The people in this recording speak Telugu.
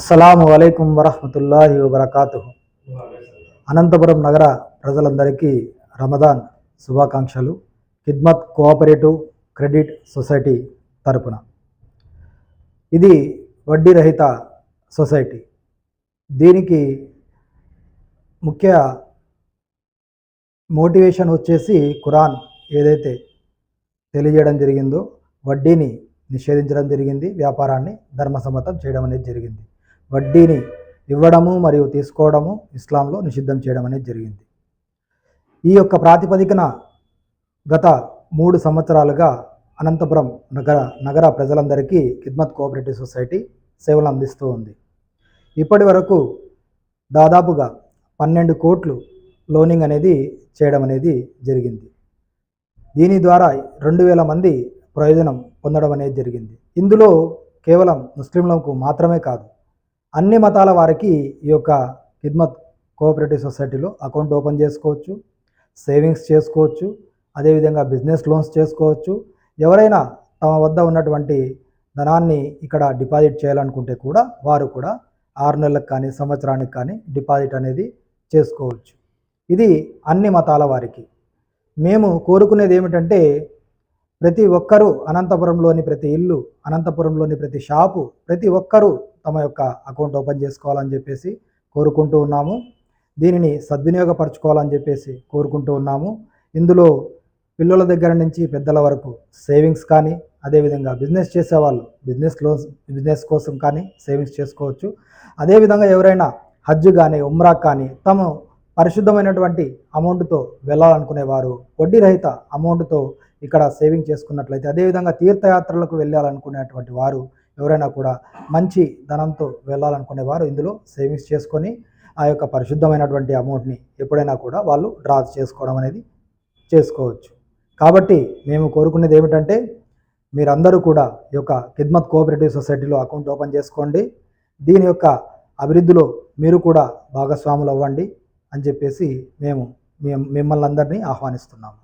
అస్సలాము అలైకుం వరహ్మతుల్లాహి వబరకాతుహు. అనంతపురం నగర ప్రజలందరికీ రమదాన్ శుభాకాంక్షలు. ఖిద్మత్ కోఆపరేటివ్ క్రెడిట్ సొసైటీ తరపున ఇది వడ్డీ రహిత సొసైటీ. దీనికి ముఖ్య మోటివేషన్ వచ్చేసి ఖురాన్ ఏదైతే తెలియజేయడం జరిగిందో వడ్డీని నిషేధించడం జరిగింది, వ్యాపారాన్ని ధర్మసమ్మతం చేయడం అనేది జరిగింది. వడ్డీని ఇవ్వడము మరియు తీసుకోవడము ఇస్లాంలో నిషిద్ధం చేయడం అనేది జరిగింది. ఈ యొక్క ప్రాతిపదికన గత 3 సంవత్సరాలుగా అనంతపురం నగర ప్రజలందరికీ ఖిద్మత్ కోఆపరేటివ్ సొసైటీ సేవలు అందిస్తూ ఉంది. ఇప్పటి వరకు దాదాపుగా 12 కోట్లు లోనింగ్ అనేది చేయడం అనేది జరిగింది. దీని ద్వారా 2000 మంది ప్రయోజనం పొందడం అనేది జరిగింది. ఇందులో కేవలం ముస్లింలకు మాత్రమే కాదు, అన్ని మతాల వారికి ఈ యొక్క ఖిద్మత్ కోఆపరేటివ్ సొసైటీలో అకౌంట్ ఓపెన్ చేసుకోవచ్చు, సేవింగ్స్ చేసుకోవచ్చు, అదేవిధంగా బిజినెస్ లోన్స్ చేసుకోవచ్చు. ఎవరైనా తమ వద్ద ఉన్నటువంటి ధనాన్ని ఇక్కడ డిపాజిట్ చేయాలనుకుంటే కూడా వారు కూడా 6 నెలలకు కానీ సంవత్సరానికి కానీ డిపాజిట్ అనేది చేసుకోవచ్చు. ఇది అన్ని మతాల వారికి. మేము కోరుకునేది ఏమిటంటే ప్రతి ఒక్కరూ అనంతపురంలోని ప్రతి ఇల్లు, అనంతపురంలోని ప్రతి షాపు, ప్రతి ఒక్కరూ తమ యొక్క అకౌంట్ ఓపెన్ చేసుకోవాలని చెప్పేసి కోరుకుంటూ ఉన్నాము. దీనిని సద్వినియోగపరచుకోవాలని చెప్పేసి కోరుకుంటూ ఉన్నాము. ఇందులో పిల్లల దగ్గర నుంచి పెద్దల వరకు సేవింగ్స్ కానీ, అదేవిధంగా బిజినెస్ చేసేవాళ్ళు బిజినెస్ కోసం కానీ సేవింగ్స్ చేసుకోవచ్చు. అదేవిధంగా ఎవరైనా హజ్ కానీ ఉమ్రా కానీ తమ పరిశుద్ధమైనటువంటి అమౌంట్తో వెళ్ళాలనుకునేవారు వడ్డీ రహిత అమౌంట్తో ఇక్కడ సేవింగ్ చేసుకున్నట్లయితే, అదేవిధంగా తీర్థయాత్రలకు వెళ్ళాలనుకునేటువంటి వారు ఎవరైనా కూడా మంచి ధనంతో వెళ్ళాలనుకునేవారు ఇందులో సేవింగ్స్ చేసుకొని ఆ యొక్క పరిశుద్ధమైనటువంటి అమౌంట్ని ఎప్పుడైనా కూడా వాళ్ళు డ్రా చేసుకోవడం అనేది చేసుకోవచ్చు. కాబట్టి మేము కోరుకునేది ఏమిటంటే మీరందరూ కూడా ఈ యొక్క ఖిద్మత్ కోఆపరేటివ్ సొసైటీలో అకౌంట్ ఓపెన్ చేసుకోండి. దీని యొక్క అభివృద్ధిలో మీరు కూడా భాగస్వాములు అవ్వండి అని చెప్పేసి మేము మిమ్మల్ని అందరినీ ఆహ్వానిస్తున్నాము.